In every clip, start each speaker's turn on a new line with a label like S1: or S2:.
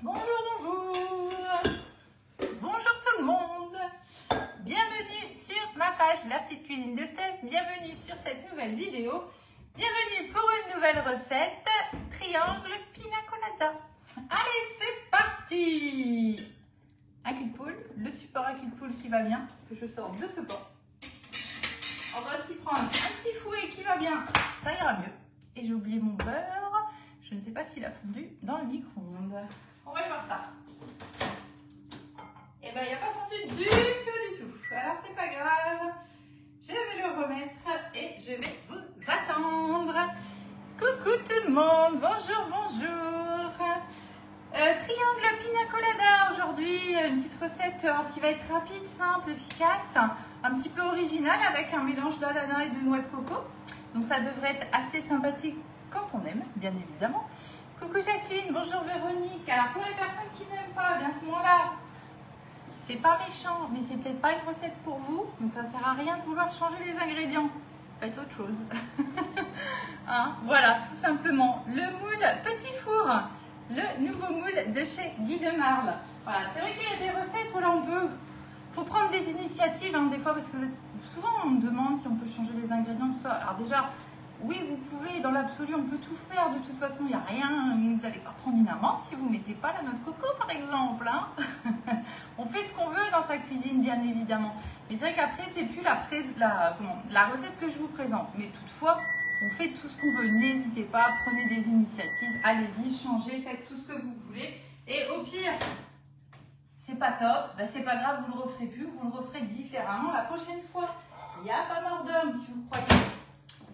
S1: Bonjour, bonjour. Bonjour tout le monde. Bienvenue sur ma page La Petite Cuisine de Steph. Bienvenue sur cette nouvelle vidéo. Bienvenue pour une nouvelle recette. Triangle pina colada. Allez, c'est parti. Un cul de poule, le support à cul de poule qui va bien, que je sors de ce pot. On va aussi prendre un petit fouet qui va bien, ça ira mieux. Et j'ai oublié mon beurre, je ne sais pas s'il a fondu dans le micro-ondes. On va aller voir ça. Et bien il n'y a pas fondu du tout. Alors c'est pas grave, je vais le remettre et je vais vous attendre. Coucou tout le monde, bonjour, bonjour. Triangle pina colada aujourd'hui, une petite recette qui va être rapide, simple, efficace, un petit peu originale avec un mélange d'ananas et de noix de coco. Donc ça devrait être assez sympathique quand on aime, bien évidemment. Coucou Jacqueline, bonjour Véronique. Alors pour les personnes qui n'aiment pas, bien à ce moment-là, c'est pas méchant, mais c'est peut-être pas une recette pour vous. Donc ça sert à rien de vouloir changer les ingrédients. Faites autre chose. Hein, voilà, tout simplement. Le moule petit four. Le nouveau moule de chez Guy de Marle. Voilà, c'est vrai qu'il y a des recettes où là on peut... faut prendre des initiatives hein, des fois parce que souvent on me demande si on peut changer les ingrédients, tout ça. Alors déjà, oui vous pouvez, dans l'absolu on peut tout faire, de toute façon il n'y a rien, vous n'allez pas prendre une amende si vous ne mettez pas la noix de coco par exemple. Hein. On fait ce qu'on veut dans sa cuisine bien évidemment. Mais c'est vrai qu'après c'est plus la recette que je vous présente. Mais toutefois, on fait tout ce qu'on veut, n'hésitez pas, prenez des initiatives, allez-y, changez, faites tout ce que vous voulez. Et au pire, c'est pas top, ben c'est pas grave, vous le referez plus, vous le referez différemment. La prochaine fois, il n'y a pas mort d'homme si vous croyez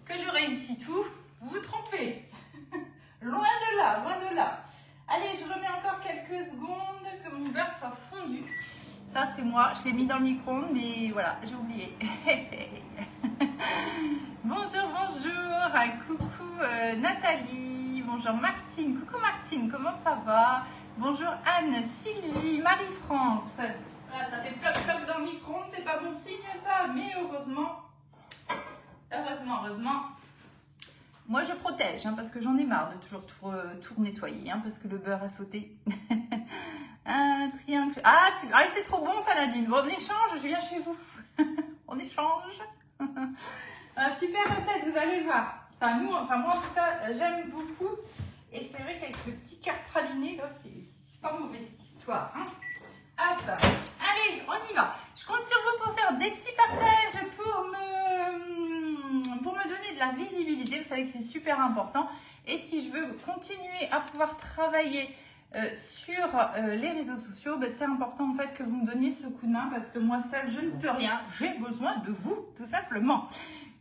S1: que je réussis tout, vous vous trompez. Loin de là, loin de là. Allez, je remets encore quelques secondes que mon beurre soit fondu. Ça c'est moi, je l'ai mis dans le micro-ondes, mais voilà, j'ai oublié. Bonjour, bonjour, coucou Nathalie, bonjour Martine, coucou Martine, comment ça va? Bonjour Anne, Sylvie, Marie-France. Voilà, ça fait ploc-ploc dans le micro-ondes, c'est pas bon signe ça, mais heureusement, moi je protège, hein, parce que j'en ai marre de toujours tout nettoyer, hein, parce que le beurre a sauté. Un triangle. Ah, c'est trop bon ça Nadine. Bon, on échange, je viens chez vous. On échange. Super recette, vous allez le voir. Enfin, moi en tout cas, j'aime beaucoup. Et c'est vrai qu'avec le petit cœur praliné, c'est pas mauvais cette histoire. Hein. Hop, allez, on y va. Je compte sur vous pour faire des petits partages pour me donner de la visibilité. Vous savez que c'est super important. Et si je veux continuer à pouvoir travailler sur les réseaux sociaux, ben, c'est important en fait que vous me donniez ce coup de main parce que moi seule je ne peux rien, j'ai besoin de vous tout simplement.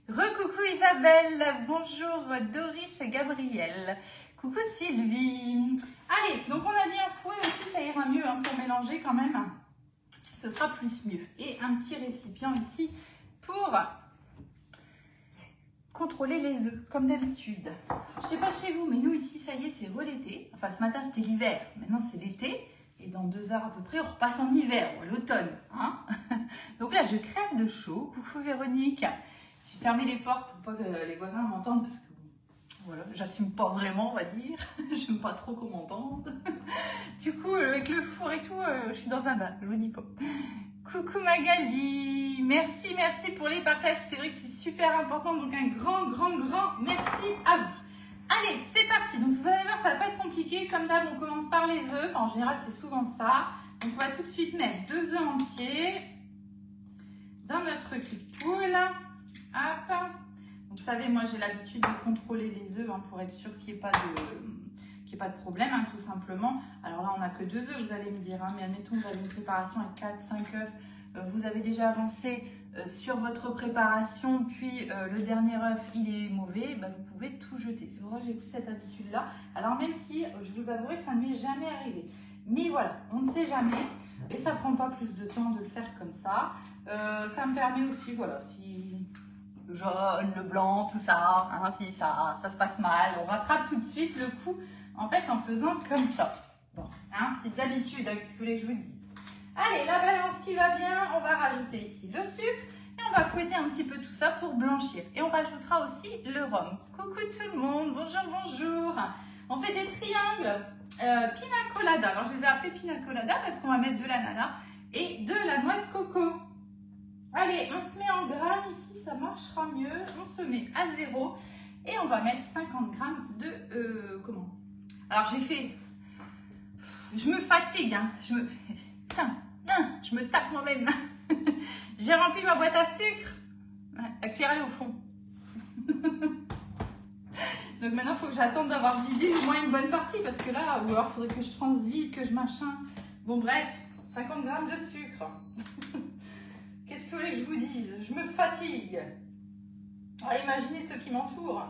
S1: Recoucou Isabelle, bonjour Doris et Gabriel, coucou Sylvie. Allez, donc on a dit un fouet aussi, ça ira mieux hein, pour mélanger quand même, ce sera plus mieux. Et un petit récipient ici pour contrôler les œufs, comme d'habitude. Je sais pas chez vous, mais nous ici, ça y est, c'est l'été. Enfin, ce matin, c'était l'hiver. Maintenant, c'est l'été. Et dans 2 heures à peu près, on repasse en hiver, l'automne. Hein. Donc là, je crève de chaud. Coucou Véronique. J'ai fermé les portes pour pas que les voisins m'entendent parce que, voilà, j'assume pas vraiment, on va dire. J'aime pas trop qu'on m'entende. Du coup, avec le four et tout, je suis dans un bain, je vous dis pas. Coucou Magali, merci pour les partages, c'est vrai que c'est super important, donc un grand merci à vous. Allez, c'est parti, donc vous allez voir, ça va pas être compliqué, comme d'hab, on commence par les œufs, en général c'est souvent ça. Donc on va tout de suite mettre 2 œufs entiers dans notre cul de poule. Hop. Donc vous savez, moi j'ai l'habitude de contrôler les œufs hein, pour être sûr qu'il n'y ait pas de problème, hein, tout simplement. Alors là, on n'a que 2 œufs, vous allez me dire, hein, mais admettons, vous avez une préparation avec 4-5 œufs, vous avez déjà avancé sur votre préparation, puis le dernier œuf, il est mauvais, bah, vous pouvez tout jeter. C'est pour ça que j'ai pris cette habitude-là. Alors même si, je vous avouerai que ça ne m'est jamais arrivé. Mais voilà, on ne sait jamais, et ça ne prend pas plus de temps de le faire comme ça. Ça me permet aussi, voilà, si le jaune, le blanc, tout ça, hein, si ça se passe mal, on rattrape tout de suite le coup. En fait, en faisant comme ça. Bon, hein, petites habitudes, hein, qu'est-ce que vous voulez que je vous dise? Allez, la balance qui va bien, on va rajouter ici le sucre et on va fouetter un petit peu tout ça pour blanchir. Et on rajoutera aussi le rhum. Coucou tout le monde, bonjour, bonjour. On fait des triangles pina colada. Alors, je les ai appelés pina colada parce qu'on va mettre de l'ananas et de la noix de coco. Allez, on se met en grammes ici, ça marchera mieux. On se met à 0 et on va mettre 50 grammes de... comment? Alors, j'ai fait... Je me fatigue, hein. Je me tape moi-même. J'ai rempli ma boîte à sucre. La cuillère, elle est au fond. Donc maintenant, il faut que j'attende d'avoir vidé au moins une bonne partie parce que là, ou alors il faudrait que je transvide, que je machin. Bon, bref, 50 grammes de sucre. Qu'est-ce que vous voulez que je vous dise? Je me fatigue. Alors, imaginez ceux qui m'entourent.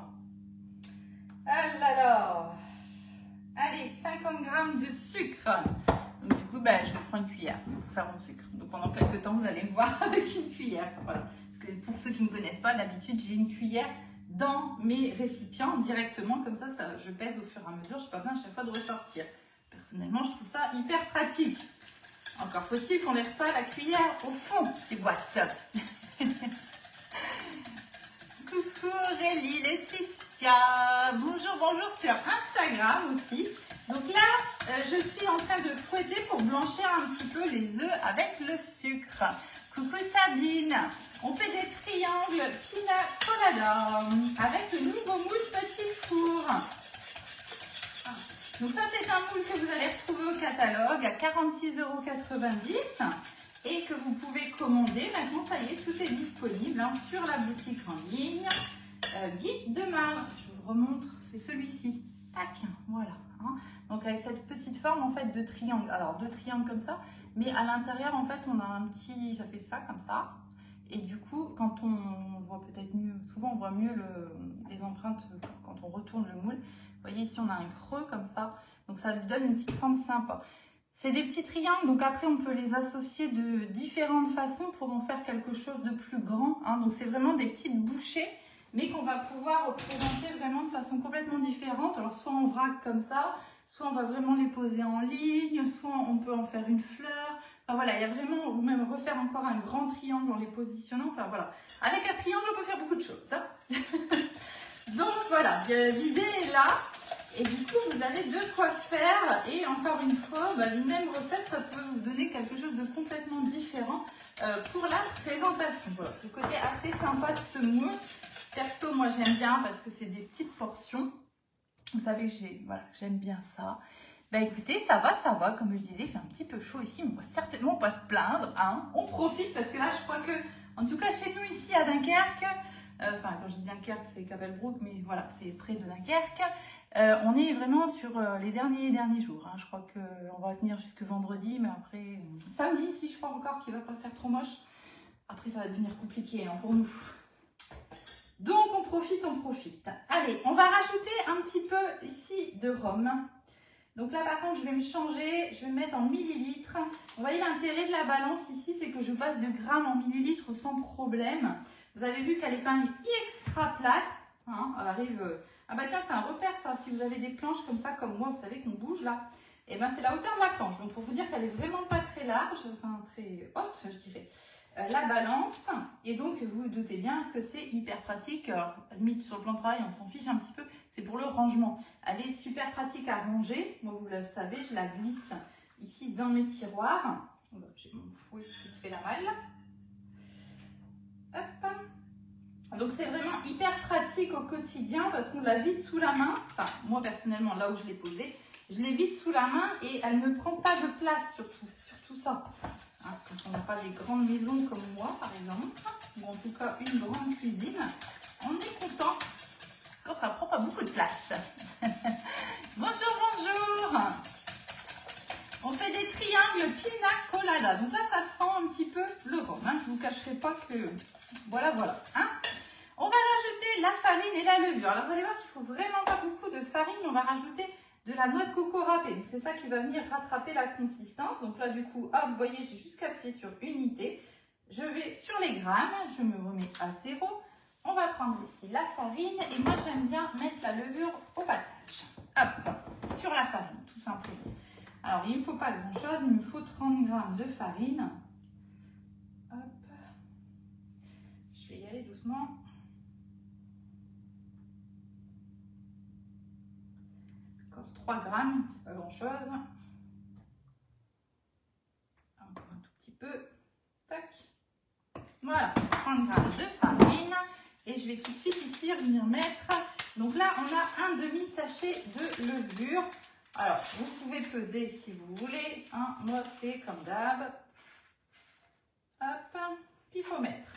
S1: Ah là là. Allez, 50 grammes de sucre. Donc du coup, je vais prendre une cuillère pour faire mon sucre. Donc pendant quelques temps, vous allez me voir avec une cuillère. Voilà. Parce que pour ceux qui ne me connaissent pas, d'habitude, j'ai une cuillère dans mes récipients directement. Comme ça, je pèse au fur et à mesure. Je n'ai pas besoin à chaque fois de ressortir. Personnellement, je trouve ça hyper pratique. Encore faut-il qu'on laisse pas la cuillère au fond des boîtes. Coucou Aurélie, Laetitia. Bonjour, bonjour sur Instagram aussi. Donc là, je suis en train de fouetter pour blanchir un petit peu les œufs avec le sucre. Coucou Sabine. On fait des triangles pina colada avec le nouveau moule petit four. Donc ça, c'est un moule que vous allez retrouver au catalogue à 46,90 € et que vous pouvez commander. Maintenant, ça y est, tout est disponible hein, sur la boutique en ligne. Guide de marge, je vous le remontre, c'est celui-ci. Tac, voilà. Hein. Donc avec cette petite forme en fait de triangle. Alors deux triangles comme ça, mais à l'intérieur en fait on a un petit, ça fait ça comme ça. Et du coup, quand on voit peut-être mieux, souvent on voit mieux les empreintes quand on retourne le moule. Vous voyez ici on a un creux comme ça, donc ça lui donne une petite forme sympa. C'est des petits triangles, donc après on peut les associer de différentes façons pour en faire quelque chose de plus grand. Hein. Donc c'est vraiment des petites bouchées, mais qu'on va pouvoir représenter vraiment de façon complètement différente. Alors soit en vrac comme ça, soit on va vraiment les poser en ligne, soit on peut en faire une fleur. Enfin voilà, il y a vraiment, ou même refaire encore un grand triangle en les positionnant. Enfin voilà, avec un triangle on peut faire beaucoup de choses. Hein. Donc voilà, l'idée est là. Et du coup, vous avez de quoi faire. Et encore une fois, une même recette, ça peut vous donner quelque chose de complètement différent pour la présentation. Voilà, le côté assez sympa de ce moule. Perso, moi j'aime bien parce que c'est des petites portions. Vous savez que j'aime bien ça. Écoutez, ça va. Comme je disais, il fait un petit peu chaud ici, mais on va certainement pas se plaindre. Hein. On profite parce que là, je crois que, en tout cas chez nous ici à Dunkerque, enfin quand je dis Dunkerque, c'est Kabelbroek, mais voilà, c'est près de Dunkerque. On est vraiment sur les derniers jours. Hein. Je crois qu'on va tenir jusque vendredi, mais après, samedi ici, je crois encore qu'il ne va pas faire trop moche. Après, ça va devenir compliqué hein, pour nous. Donc, on profite. Allez, on va rajouter un petit peu ici de rhum. Donc là, par contre, je vais me changer. Je vais me mettre en millilitres. Vous voyez, l'intérêt de la balance ici, c'est que je passe de grammes en millilitres sans problème. Vous avez vu qu'elle est quand même extra plate. Hein, elle arrive... Ah bah tiens, c'est un repère ça. Si vous avez des planches comme ça, comme moi, vous savez qu'on bouge là. Et c'est la hauteur de la planche. Donc, pour vous dire qu'elle est vraiment pas très large, enfin très haute, je dirais. La balance, et donc vous vous doutez bien que c'est hyper pratique. Alors, limite sur le plan de travail on s'en fiche un petit peu, c'est pour le rangement. Elle est super pratique à ranger, moi vous le savez, je la glisse ici dans mes tiroirs. J'ai mon fouet qui se fait la malle. Hop. Donc c'est vraiment hyper pratique au quotidien parce qu'on la vide sous la main. Enfin moi personnellement là où je l'ai posée, je l'ai vide sous la main et elle ne prend pas de place surtout ça. Hein, quand on n'a pas des grandes maisons comme moi par exemple, ou en tout cas une grande cuisine, on est content quand ça ne prend pas beaucoup de place. Bonjour. On fait des triangles pina colada. Donc là ça sent un petit peu le rhum. Hein. Je ne vous cacherai pas que voilà. Hein. On va rajouter la farine et la levure. Alors vous allez voir qu'il ne faut vraiment pas beaucoup de farine. On va rajouter de la noix de coco râpée. Donc c'est ça qui va venir rattraper la consistance. Donc là du coup, hop, vous voyez, j'ai juste appuyé sur unité. Je vais sur les grammes, je me remets à 0. On va prendre ici la farine et moi j'aime bien mettre la levure au passage. Hop, sur la farine, tout simplement. Alors il ne me faut pas grand chose, il me faut 30 g de farine. Hop, je vais y aller doucement. 3 grammes, c'est pas grand chose. Encore un tout petit peu. Tac. Voilà, 30 grammes de farine. Et je vais tout de suite ici venir mettre. Donc là, on a un demi-sachet de levure. Alors, vous pouvez peser si vous voulez. Hein. Moi, c'est comme d'hab. Hop, pifomètre.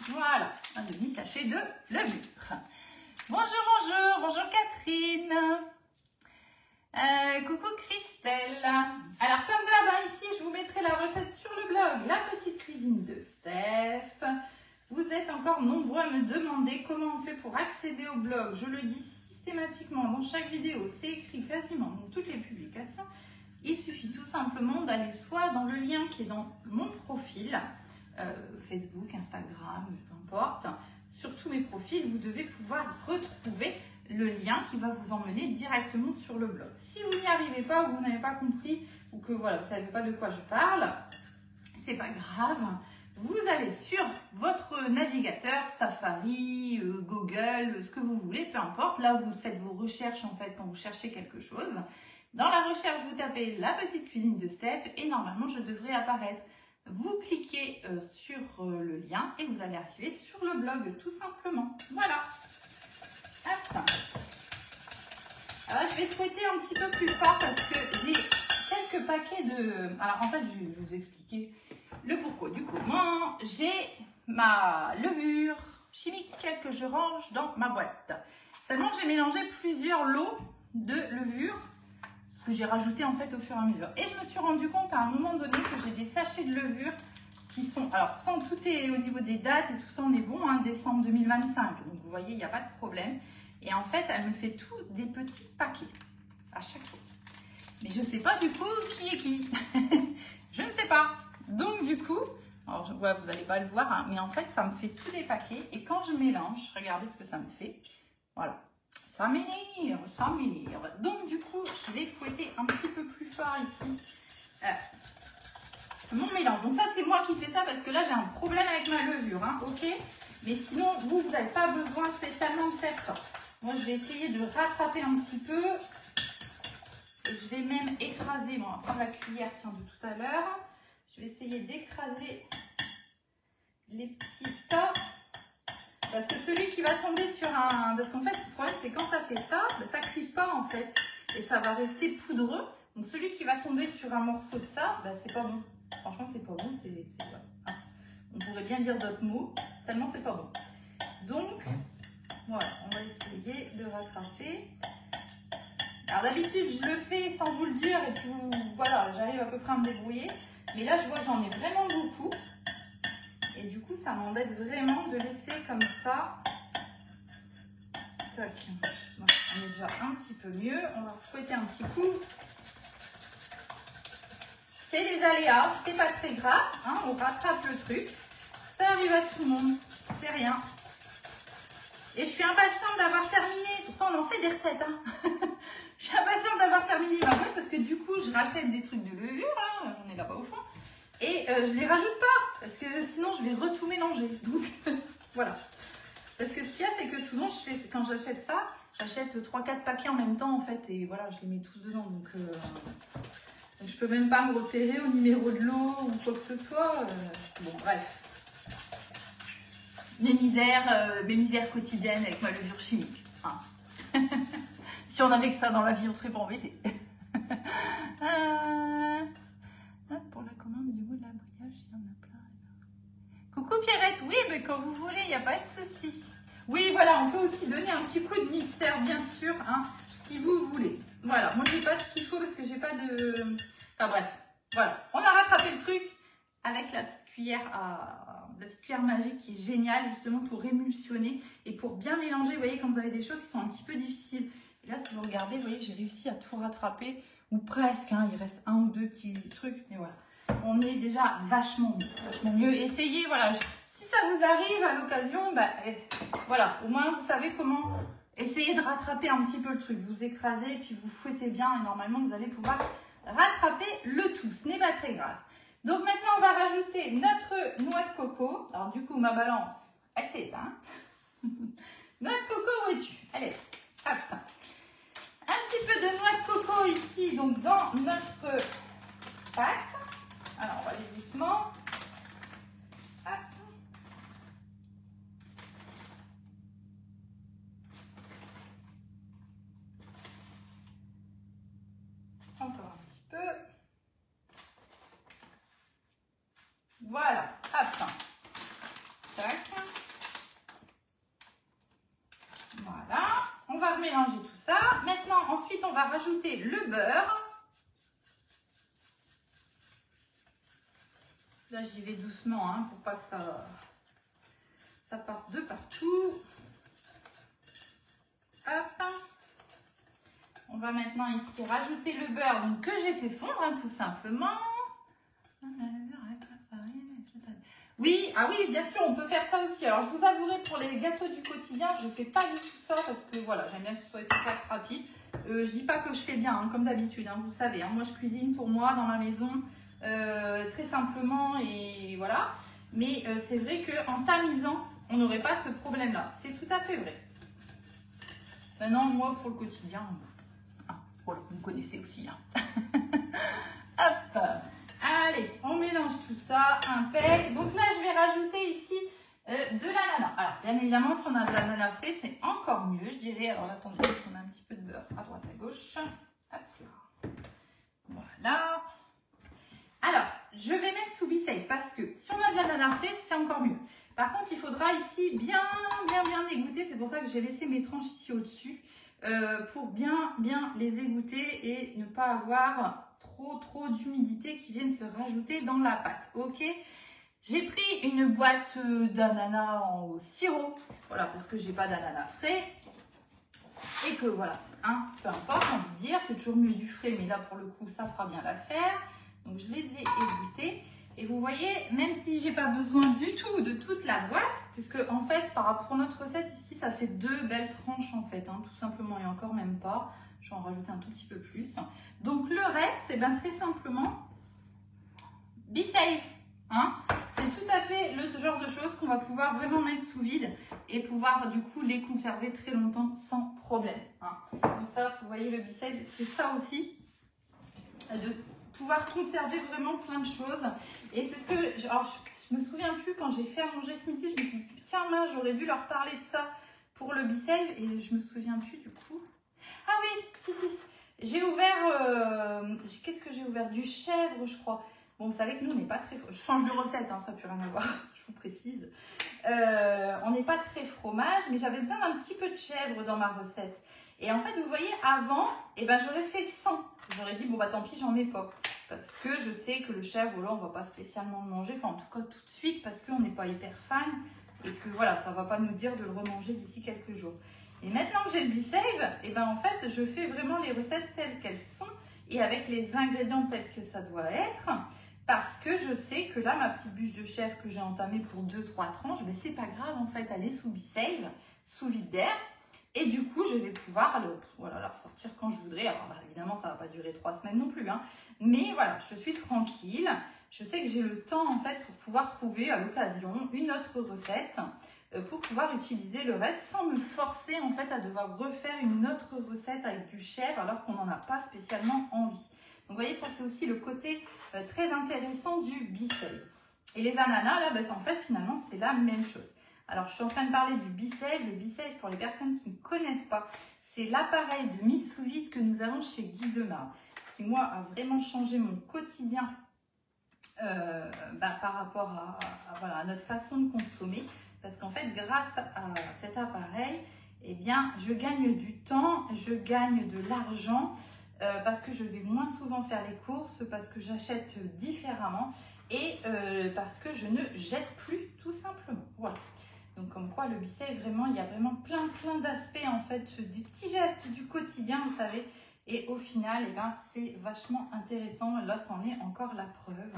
S1: Voilà, un demi-sachet de levure. Bonjour, bonjour Catherine. Coucou Christelle. Alors, comme d'hab, ici, je vous mettrai la recette sur le blog La Petite Cuisine de Steph. Vous êtes encore nombreux à me demander comment on fait pour accéder au blog. Je le dis systématiquement dans chaque vidéo, c'est écrit quasiment dans toutes les publications. Il suffit tout simplement d'aller soit dans le lien qui est dans mon profil, Facebook, Instagram, peu importe. Sur tous mes profils, vous devez pouvoir retrouver le lien qui va vous emmener directement sur le blog. Si vous n'y arrivez pas ou vous n'avez pas compris ou que voilà, vous ne savez pas de quoi je parle, c'est pas grave. Vous allez sur votre navigateur, Safari, Google, ce que vous voulez, peu importe. Là, vous faites vos recherches en fait quand vous cherchez quelque chose. Dans la recherche, vous tapez La Petite Cuisine de Steph et normalement, je devrais apparaître. Vous cliquez sur le lien et vous allez arriver sur le blog, tout simplement. Voilà. Hop. Alors, je vais fouetter un petit peu plus fort parce que j'ai quelques paquets de... Alors, en fait, je vais vous expliquer le pourquoi du comment. J'ai ma levure chimique que je range dans ma boîte. Seulement, j'ai mélangé plusieurs lots de levure que j'ai rajouté en fait au fur et à mesure. Et je me suis rendu compte à un moment donné que j'ai des sachets de levure qui sont... Alors, quand tout est au niveau des dates et tout ça, on est bon, hein, décembre 2025. Donc, vous voyez, il n'y a pas de problème. Et en fait, elle me fait tout des petits paquets à chaque fois. Mais je ne sais pas du coup qui est qui. Je ne sais pas. Donc, du coup, alors, ouais, vous n'allez pas le voir, hein, mais en fait, ça me fait tous des paquets. Et quand je mélange, regardez ce que ça me fait. Voilà. Ça m'énerve, ça m'énerve. Donc, du coup, je vais fouetter un petit peu plus fort ici mon mélange. Donc, ça, c'est moi qui fais ça parce que là, j'ai un problème avec ma levure, hein, ok? Mais sinon, vous n'avez pas besoin spécialement de faire ça. Moi, je vais essayer de rattraper un petit peu. Et je vais même écraser, bon, on va prendre la cuillère, tiens, de tout à l'heure. Je vais essayer d'écraser les petits tas. Parce que celui qui va tomber sur un... Parce qu'en fait, le problème, c'est quand ça fait ça, ben, ça ne cuit pas, en fait. Et ça va rester poudreux. Donc, celui qui va tomber sur un morceau de ça, ben, c'est pas bon. Franchement, c'est pas bon. Hein. On pourrait bien dire d'autres mots, tellement c'est pas bon. Donc, voilà, on va essayer de rattraper. Alors, d'habitude, je le fais sans vous le dire. Et puis, voilà, j'arrive à peu près à me débrouiller. Mais là, je vois que j'en ai vraiment beaucoup. Et du coup, ça m'embête vraiment de laisser comme ça. Tac. Bon, on est déjà un petit peu mieux. On va fouetter un petit coup. C'est les aléas, c'est pas très grave. Hein, on rattrape le truc. Ça arrive à tout le monde. C'est rien. Et je suis impatiente d'avoir terminé. Pourtant, on en fait des recettes. Hein. Je suis impatiente d'avoir terminé ma boîte parce que du coup, je rachète des trucs de levure. Là, on est là-bas au fond. Et je les rajoute pas, parce que sinon je vais tout mélanger. Donc voilà. Parce que ce qu'il y a, c'est que souvent, quand j'achète ça, j'achète 3-4 paquets en même temps, en fait, et voilà, je les mets tous dedans. Donc je peux même pas me repérer au numéro de l'eau ou quoi que ce soit. Bon, bref. Mes misères quotidiennes avec ma levure chimique. Hein. Si on avait que ça dans la vie, on serait pas embêtés. Pour la commande du bout de la brioche, il y en a plein. Coucou Pierrette, oui, mais quand vous voulez, il n'y a pas de souci. Oui, voilà, on peut aussi donner un petit coup de mixeur, bien sûr, hein, si vous voulez. Voilà, moi, je n'ai pas ce qu'il faut parce que j'ai pas de... Enfin bref, voilà. On a rattrapé le truc avec la petite cuillère magique qui est géniale, justement, pour émulsionner et pour bien mélanger. Vous voyez, quand vous avez des choses qui sont un petit peu difficiles. Et là, si vous regardez, vous voyez, j'ai réussi à tout rattraper. Ou presque, hein, il reste un ou deux petits trucs, mais voilà. On est déjà vachement mieux. Essayez, voilà. Si ça vous arrive à l'occasion, bah, voilà, au moins vous savez comment essayer de rattraper un petit peu le truc. Vous écrasez, puis vous fouettez bien, et normalement vous allez pouvoir rattraper le tout. Ce n'est pas très grave. Donc maintenant, on va rajouter notre noix de coco. Alors du coup, ma balance, elle s'est éteinte. Noix de coco, où es-tu? Allez, hop. Un petit peu de noix de coco ici, donc dans notre pâte. Alors, on va aller doucement. Hop. Encore un petit peu. Voilà, hop. Tac. Voilà, on va mélanger tout ça. Maintenant, ensuite, on va rajouter le beurre. Là, j'y vais doucement, hein, pour pas que ça parte de partout. Hop. On va maintenant ici rajouter le beurre donc, que j'ai fait fondre, hein, tout simplement. Oui, ah oui, bien sûr, on peut faire ça aussi. Alors, je vous avouerai, pour les gâteaux du quotidien, je ne fais pas du tout ça parce que voilà, j'aime bien que ce soit efficace, rapide. Je dis pas que je fais bien, hein, comme d'habitude, hein, vous savez. Hein, moi, je cuisine pour moi dans ma maison, très simplement et voilà. Mais c'est vrai qu'en tamisant, on n'aurait pas ce problème-là. C'est tout à fait vrai. Maintenant, moi, pour le quotidien, voilà, vous me connaissez aussi. Hein. Hop. Allez, on mélange tout ça, impec. Donc là, je vais rajouter ici de l'ananas. Alors, bien évidemment, si on a de l'ananas frais, c'est encore mieux, je dirais. Alors, là, attendez, on a un petit peu de beurre à droite, à gauche. Hop là. Voilà. Alors, je vais mettre sous B-Safe parce que si on a de l'ananas frais, c'est encore mieux. Par contre, il faudra ici bien égoutter. C'est pour ça que j'ai laissé mes tranches ici au-dessus pour bien les égoutter et ne pas avoir trop d'humidité qui viennent se rajouter dans la pâte. Ok, j'ai pris une boîte d'ananas au sirop, voilà, parce que j'ai pas d'ananas frais et que voilà, peu importe, on peut dire, c'est toujours mieux du frais, mais là pour le coup ça fera bien l'affaire. Donc je les ai égouttés et vous voyez, même si j'ai pas besoin du tout de toute la boîte, puisque en fait par rapport à notre recette ici, ça fait 2 belles tranches en fait, hein, tout simplement, et encore même pas. Je vais en rajouter un tout petit peu plus. Donc le reste, et bien très simplement, B-Safe. Hein, c'est tout à fait le genre de choses qu'on va pouvoir vraiment mettre sous vide et pouvoir du coup les conserver très longtemps sans problème. Hein. Donc ça, vous voyez, le B-Safe, c'est ça aussi, de pouvoir conserver vraiment plein de choses. Et c'est ce que, alors je me souviens plus quand j'ai fait à manger ce midi, je me suis dit tiens mince, j'aurais dû leur parler de ça pour le B-Safe et je me souviens plus du coup. Ah oui, si. J'ai ouvert, qu'est-ce que j'ai ouvert? Du chèvre, je crois. Bon, vous savez que nous, on n'est pas très... Je change de recette, hein, ça n'a plus rien à voir, je vous précise. On n'est pas très fromage, mais j'avais besoin d'un petit peu de chèvre dans ma recette. Et en fait, vous voyez, avant, j'aurais fait 100. J'aurais dit, bon, bah tant pis, j'en mets pas. Parce que je sais que le chèvre, là, on va pas spécialement le manger. Enfin, en tout cas, tout de suite, parce qu'on n'est pas hyper fan. Et que, voilà, ça va pas nous dire de le remanger d'ici quelques jours. Et maintenant que j'ai le B-Save, en fait, je fais vraiment les recettes telles qu'elles sont et avec les ingrédients tels que ça doit être. Parce que je sais que là, ma petite bûche de chèvre que j'ai entamée pour 2-3 tranches, c'est pas grave en fait, elle est sous B-Save, sous vide d'air. Et du coup, je vais pouvoir la ressortir quand je voudrais. Alors évidemment, ça va pas durer 3 semaines non plus. Hein. Mais voilà, je suis tranquille. Je sais que j'ai le temps en fait pour pouvoir trouver à l'occasion une autre recette pour pouvoir utiliser le reste sans me forcer en fait à devoir refaire une autre recette avec du chèvre alors qu'on n'en a pas spécialement envie. Donc vous voyez, ça c'est aussi le côté très intéressant du B-Save. Et les ananas là, en fait finalement c'est la même chose. Alors je suis en train de parler du B-Save. Le B-Save, pour les personnes qui ne connaissent pas, c'est l'appareil de mise sous vide que nous avons chez Guy Demar, qui moi a vraiment changé mon quotidien par rapport à notre façon de consommer. Parce qu'en fait, grâce à cet appareil, je gagne du temps, je gagne de l'argent parce que je vais moins souvent faire les courses, parce que j'achète différemment et parce que je ne jette plus, tout simplement. Voilà. Donc, comme quoi, le B-Save, vraiment, il y a vraiment plein d'aspects, en fait, des petits gestes du quotidien, vous savez. Et au final, c'est vachement intéressant. Là, c'en est encore la preuve,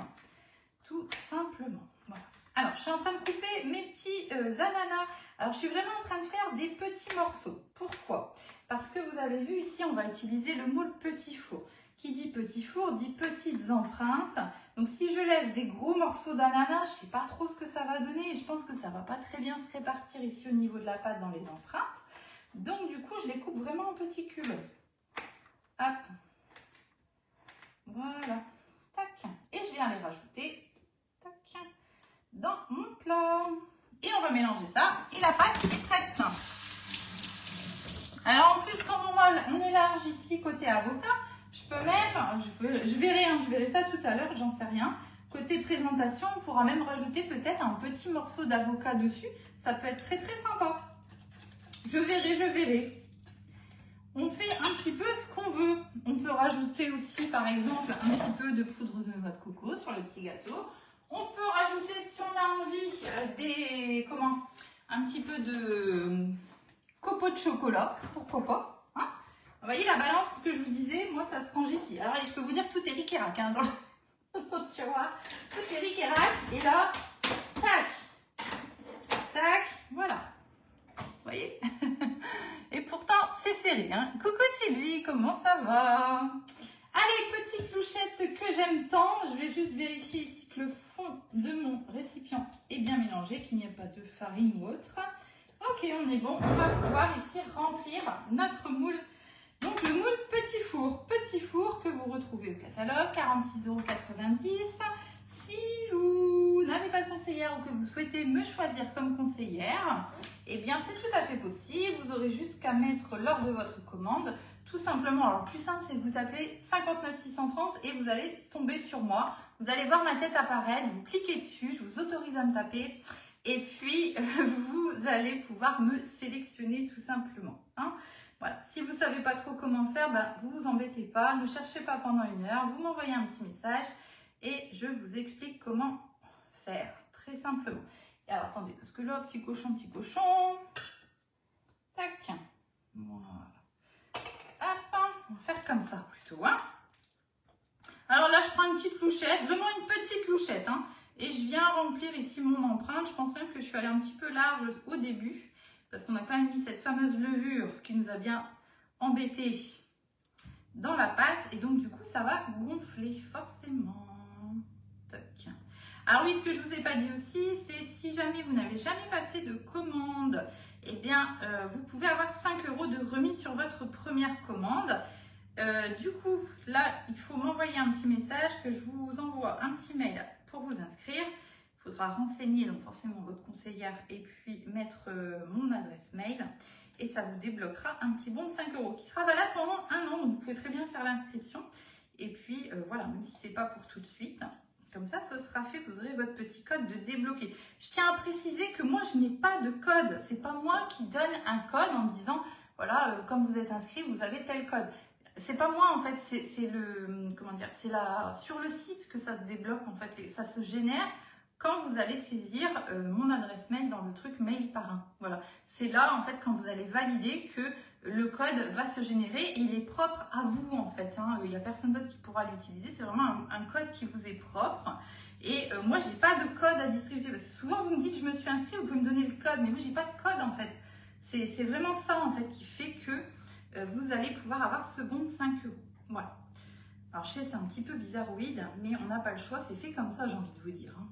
S1: tout simplement. Voilà. Alors, je suis en train de couper mes petits ananas. Alors, je suis vraiment en train de faire des petits morceaux. Pourquoi? Parce que vous avez vu ici, on va utiliser le moule petit four. Qui dit petit four, dit petites empreintes. Donc, si je laisse des gros morceaux d'ananas, je ne sais pas trop ce que ça va donner. Et je pense que ça ne va pas très bien se répartir ici au niveau de la pâte dans les empreintes. Donc, du coup, je les coupe vraiment en petits cubes. Hop. Voilà. Tac. Et je viens les rajouter. Tac. Dans mon plat. Et on va mélanger ça. Et la pâte est prête. Alors en plus, quand on élargit ici côté avocat, je peux même, je verrai ça tout à l'heure, j'en sais rien. Côté présentation, on pourra même rajouter peut-être un petit morceau d'avocat dessus. Ça peut être très très sympa. Je verrai. On fait un petit peu ce qu'on veut. On peut rajouter aussi par exemple un petit peu de poudre de noix de coco sur le petit gâteau. On peut rajouter, si on a envie, un petit peu de copeaux de chocolat, pourquoi pas, hein. Vous voyez la balance que je vous disais, moi ça se range ici. Alors je peux vous dire tout est ric et rac, hein, tu vois, tout est ric et rac. Et là, tac, tac, voilà. Vous voyez. Et pourtant c'est serré, hein. Coucou Sylvie, comment ça va? Allez, petite louchette que j'aime tant. Je vais juste vérifier ici que le fond de mon récipient est bien mélangé, qu'il n'y ait pas de farine ou autre. Ok, on est bon. On va pouvoir ici remplir notre moule. Donc le moule petit four que vous retrouvez au catalogue, 46,90 €. Si vous n'avez pas de conseillère ou que vous souhaitez me choisir comme conseillère, eh bien c'est tout à fait possible. Vous aurez juste qu'à mettre lors de votre commande, tout simplement. Alors le plus simple, c'est que vous tapez 59 630 et vous allez tomber sur moi. Vous allez voir ma tête apparaître, vous cliquez dessus, je vous autorise à me taper. Et puis, vous allez pouvoir me sélectionner tout simplement, hein. Voilà. Si vous ne savez pas trop comment faire, vous vous embêtez pas. Ne cherchez pas pendant 1 heure. Vous m'envoyez un petit message et je vous explique comment faire, très simplement. Et alors, attendez, parce que là, petit cochon. Tac. Voilà. Hop, on va faire comme ça plutôt, hein. Alors là, je prends une petite louchette, vraiment une petite louchette, hein. Et je viens remplir ici mon empreinte. Je pense même que je suis allée un petit peu large au début. Parce qu'on a quand même mis cette fameuse levure qui nous a bien embêté dans la pâte. Et donc du coup, ça va gonfler forcément. Toc. Alors oui, ce que je ne vous ai pas dit aussi, c'est si jamais vous n'avez jamais passé de commande, eh bien, vous pouvez avoir 5 € de remise sur votre première commande. Du coup, là, il faut m'envoyer un petit message que je vous envoie un petit mail pour vous inscrire. Il faudra renseigner donc forcément votre conseillère et puis mettre mon adresse mail et ça vous débloquera un petit bon de 5 € qui sera valable pendant 1 an. Donc vous pouvez très bien faire l'inscription et puis voilà, même si c'est pas pour tout de suite, comme ça ce sera fait, vous aurez votre petit code de débloqué. Je tiens à préciser que moi je n'ai pas de code, c'est pas moi qui donne un code en disant voilà, comme vous êtes inscrit, vous avez tel code. C'est pas moi en fait, c'est le sur le site que ça se débloque en fait, ça se génère quand vous allez saisir mon adresse mail dans le truc mail par un. Voilà, c'est là en fait quand vous allez valider que le code va se générer et il est propre à vous en fait, hein. Il n'y a personne d'autre qui pourra l'utiliser, c'est vraiment un code qui vous est propre. Et moi j'ai pas de code à distribuer parce que souvent vous me dites je me suis inscrite, vous pouvez me donner le code, mais moi j'ai pas de code en fait. C'est vraiment ça en fait qui fait que vous allez pouvoir avoir ce bon de 5 €. Voilà. Alors je sais c'est un petit peu bizarroïde, mais on n'a pas le choix, c'est fait comme ça, j'ai envie de vous dire, hein.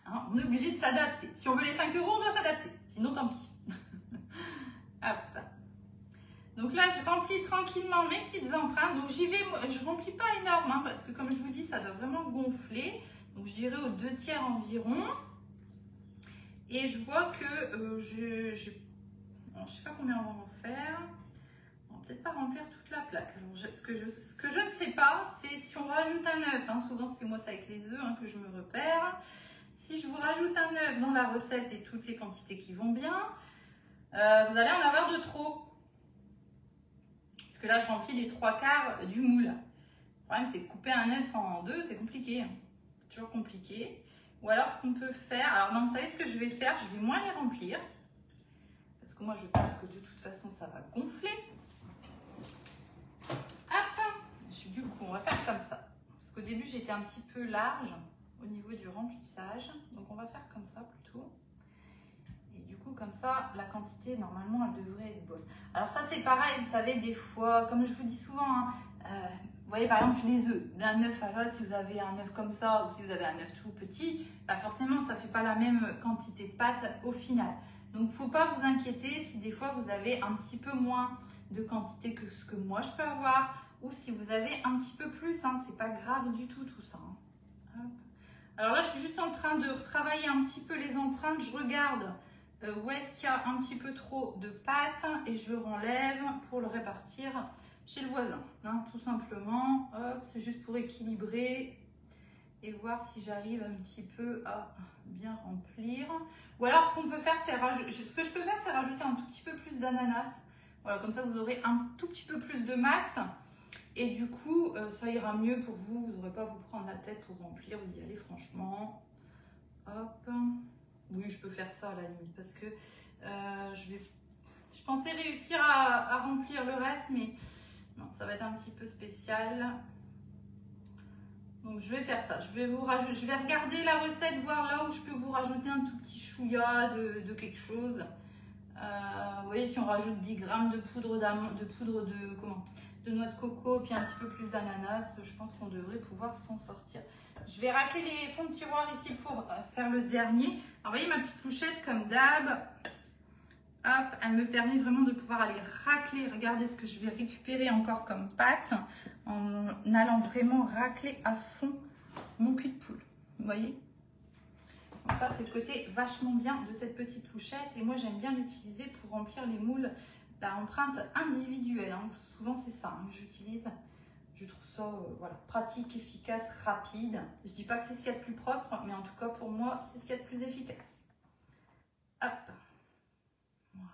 S1: Hein, on est obligé de s'adapter. Si on veut les 5 €, on doit s'adapter. Sinon, tant pis. Hop. Donc là, je remplis tranquillement mes petites empreintes. Donc j'y vais, je remplis pas énorme, hein, parce que comme je vous dis, ça doit vraiment gonfler. Donc je dirais aux 2/3 environ. Et je vois que je sais pas combien on va en faire. On va peut-être pas remplir toute la plaque. Alors, ce que je ne sais pas, c'est si on rajoute un œuf. Hein, souvent, c'est moi, c'est avec les œufs hein, que je me repère. Si je vous rajoute un œuf dans la recette et toutes les quantités qui vont bien, vous allez en avoir de trop. Parce que là, je remplis les 3/4 du moule. Le problème, c'est que couper un œuf en deux, c'est compliqué. Toujours compliqué. Ou alors, ce qu'on peut faire... Alors, non, vous savez ce que je vais faire? Je vais moins les remplir. Parce que moi, je pense que de toute façon, ça va gonfler. Du coup, on va faire comme ça. Parce qu'au début, j'étais un petit peu large au niveau du remplissage. Donc, on va faire comme ça plutôt. Et du coup, comme ça, la quantité, normalement, elle devrait être bonne. Alors ça, c'est pareil, vous savez, des fois, comme je vous dis souvent, hein, vous voyez, par exemple, les œufs. D'un œuf à l'autre, si vous avez un œuf comme ça ou si vous avez un œuf tout petit, forcément, ça ne fait pas la même quantité de pâte au final. Donc, il ne faut pas vous inquiéter si des fois, vous avez un petit peu moins de quantité que ce que moi je peux avoir, ou si vous avez un petit peu plus, hein, c'est pas grave du tout ça. Hein. Alors là, je suis juste en train de retravailler un petit peu les empreintes. Je regarde où est-ce qu'il y a un petit peu trop de pâte et je le renlève pour le répartir chez le voisin. Hein, tout simplement, c'est juste pour équilibrer et voir si j'arrive un petit peu à bien remplir. Ou alors, ce qu'on peut faire, c'est rajouter un tout petit peu plus d'ananas. Voilà, comme ça, vous aurez un tout petit peu plus de masse. Et du coup, ça ira mieux pour vous. Vous n'aurez pas à vous prendre la tête pour remplir. Vous y allez franchement. Hop. Oui, je peux faire ça à la limite parce que je pensais réussir à remplir le reste, mais non, ça va être un petit peu spécial. Donc, je vais faire ça. Je vais regarder la recette, voir là où je peux vous rajouter un tout petit chouïa de quelque chose. Vous voyez, si on rajoute 10 grammes de poudre de noix de coco, puis un petit peu plus d'ananas, je pense qu'on devrait pouvoir s'en sortir. Je vais racler les fonds de tiroir ici pour faire le dernier. Alors, vous voyez ma petite louchette comme d'hab. Hop, elle me permet vraiment de pouvoir aller racler. Regardez ce que je vais récupérer encore comme pâte en allant vraiment racler à fond mon cul de poule. Vous voyez? Donc ça, c'est le côté vachement bien de cette petite louchette. Et moi, j'aime bien l'utiliser pour remplir les moules à empreinte individuelle. Hein. Souvent, c'est ça que j'utilise. Je trouve ça voilà, pratique, efficace, rapide. Je ne dis pas que c'est ce qu'il y a de plus propre, mais en tout cas, pour moi, c'est ce qu'il y a de plus efficace. Hop. Voilà.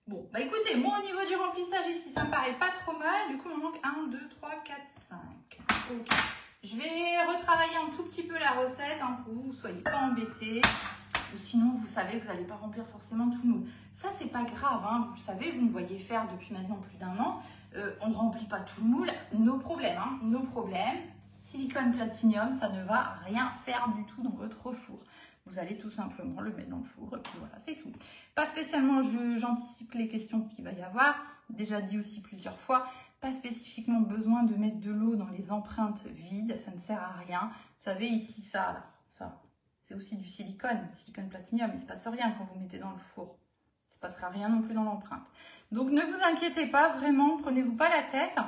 S1: Bon, bah écoutez, moi, au niveau du remplissage ici, ça me paraît pas trop mal. Du coup, il me manque 1, 2, 3, 4, 5. Ok. Je vais retravailler un tout petit peu la recette hein, pour que vous ne soyez pas embêtés. Ou sinon, vous savez que vous n'allez pas remplir forcément tout le moule. Ça, c'est pas grave. Hein, vous le savez, vous me voyez faire depuis maintenant plus d'1 an. On ne remplit pas tout le moule. Nos problèmes, hein, nos problèmes. Silicone platinium, ça ne va rien faire du tout dans votre four. Vous allez tout simplement le mettre dans le four. Et puis voilà, c'est tout. Pas spécialement, j'anticipe les questions qu'il va y avoir. Déjà dit aussi plusieurs fois. Pas spécifiquement besoin de mettre de l'eau dans les empreintes vides, ça ne sert à rien. Vous savez ici, ça, là, ça, c'est aussi du silicone platinium, il ne se passe rien quand vous mettez dans le four. Il ne se passera rien non plus dans l'empreinte. Donc ne vous inquiétez pas, vraiment, prenez-vous pas la tête.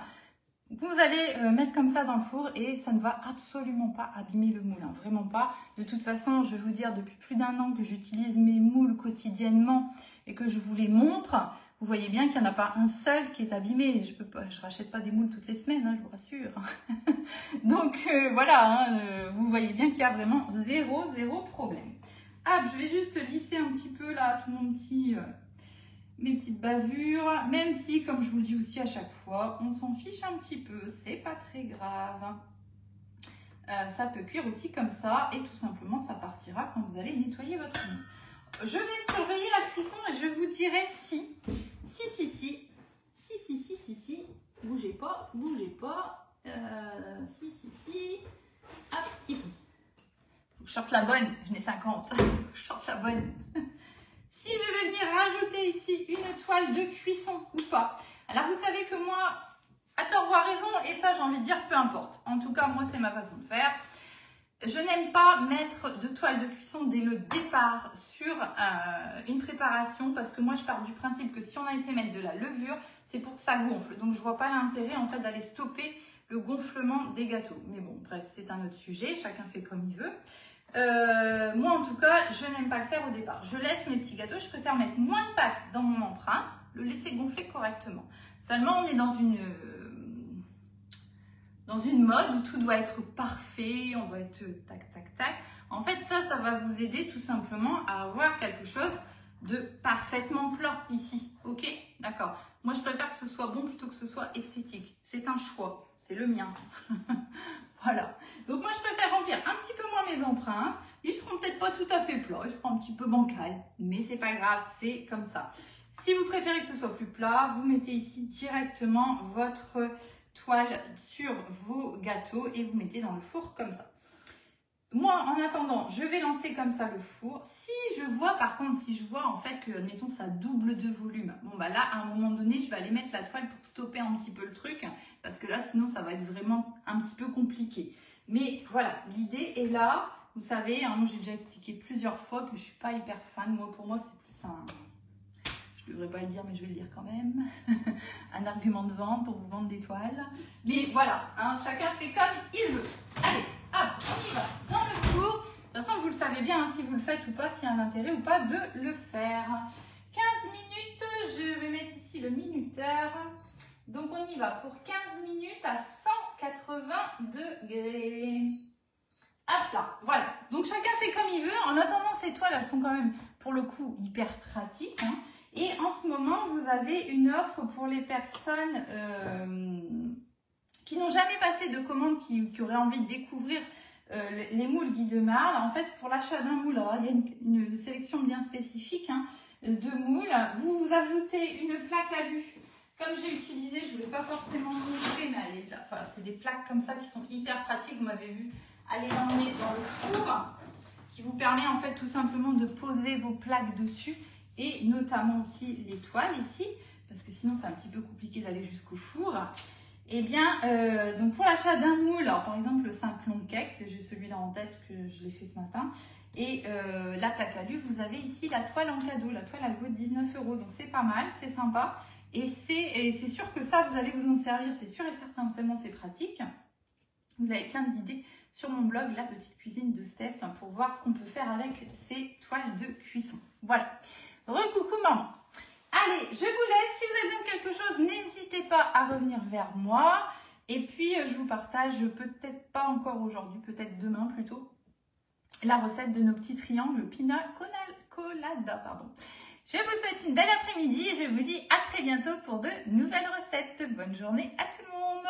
S1: Vous allez mettre comme ça dans le four et ça ne va absolument pas abîmer le moule, hein, vraiment pas. De toute façon, je vais vous dire, depuis plus d'1 an que j'utilise mes moules quotidiennement et que je vous les montre, vous voyez bien qu'il n'y en a pas un seul qui est abîmé. Je rachète pas des moules toutes les semaines, hein, je vous rassure. Donc voilà, hein, vous voyez bien qu'il y a vraiment zéro problème. Ah, je vais juste lisser un petit peu là tout mon petit, mes petites bavures. Même si, comme je vous le dis aussi à chaque fois, on s'en fiche un petit peu. C'est pas très grave. Ça peut cuire aussi comme ça et tout simplement ça partira quand vous allez nettoyer votre moule. Je vais surveiller la cuisson et je vous dirai si, bougez pas, si, hop, ici. Faut que je sorte la bonne, je n'ai 50, je sorte la bonne. Si je vais venir rajouter ici une toile de cuisson ou pas. Alors vous savez que moi, à tort ou à raison, et ça j'ai envie de dire peu importe. En tout cas, moi c'est ma façon de faire. Je n'aime pas mettre de toile de cuisson dès le départ sur une préparation parce que moi je pars du principe que si on a été mettre de la levure, c'est pour que ça gonfle. Donc je vois pas l'intérêt en fait d'aller stopper le gonflement des gâteaux. Mais bon, bref, c'est un autre sujet, chacun fait comme il veut. Moi en tout cas, je n'aime pas le faire au départ. Je laisse mes petits gâteaux, je préfère mettre moins de pâte dans mon empreinte, le laisser gonfler correctement. Seulement on est dans une mode où tout doit être parfait, on doit être tac. En fait, ça va vous aider tout simplement à avoir quelque chose de parfaitement plat ici. Ok? D'accord. Moi, je préfère que ce soit bon plutôt que ce soit esthétique. C'est un choix. C'est le mien. Voilà. Donc, moi, je préfère remplir un petit peu moins mes empreintes. Ils seront peut-être pas tout à fait plats. Ils seront un petit peu bancals. Mais c'est pas grave. C'est comme ça. Si vous préférez que ce soit plus plat, vous mettez ici directement votre toile sur vos gâteaux et vous mettez dans le four comme ça. Moi, en attendant, je vais lancer comme ça le four. Si je vois, par contre, en fait que, admettons, ça double de volume, bon, bah là, à un moment donné, je vais aller mettre la toile pour stopper un petit peu le truc parce que là, sinon, ça va être vraiment un petit peu compliqué. Mais voilà, l'idée est là. Vous savez, hein, moi, j'ai déjà expliqué plusieurs fois que je suis pas hyper fan. Moi, pour moi, c'est plus un... Je ne devrais pas le dire, mais je vais le dire quand même. Un argument de vente pour vous vendre des toiles. Mais voilà, hein, chacun fait comme il veut. Allez, hop, on y va dans le four. De toute façon, vous le savez bien, hein, si vous le faites ou pas, s'il y a un intérêt ou pas de le faire. 15 minutes, je vais mettre ici le minuteur. Donc, on y va pour 15 minutes à 180 degrés. Hop là, voilà. Donc, chacun fait comme il veut. En attendant, ces toiles, elles sont quand même, pour le coup, hyper pratiques. Hein. Et en ce moment, vous avez une offre pour les personnes qui n'ont jamais passé de commande, qui auraient envie de découvrir les moules Guy de Marle. En fait, pour l'achat d'un moule, alors, il y a une sélection bien spécifique hein, de moules. Vous ajoutez une plaque alu. Comme j'ai utilisé, je ne voulais pas forcément montrer, mais enfin, c'est des plaques comme ça qui sont hyper pratiques. Vous m'avez vu aller l'emmener dans le four, qui vous permet en fait tout simplement de poser vos plaques dessus. Et notamment aussi les toiles ici, parce que sinon c'est un petit peu compliqué d'aller jusqu'au four. Et bien, donc pour l'achat d'un moule, alors par exemple le 5 long cake, j'ai celui-là en tête que je l'ai fait ce matin, et la plaque alu, vous avez ici la toile en cadeau. La toile elle vaut 19 €, donc c'est pas mal, c'est sympa. Et c'est sûr que ça, vous allez vous en servir, c'est sûr et certain, tellement c'est pratique. Vous avez plein d'idées sur mon blog, La Petite Cuisine de Steph, pour voir ce qu'on peut faire avec ces toiles de cuisson. Voilà. Recoucou maman. Allez, je vous laisse. Si vous avez besoin de quelque chose, n'hésitez pas à revenir vers moi. Et puis, je vous partage, peut-être pas encore aujourd'hui, peut-être demain plutôt, la recette de nos petits triangles pina colada. Pardon. Je vous souhaite une belle après-midi et je vous dis à très bientôt pour de nouvelles recettes. Bonne journée à tout le monde.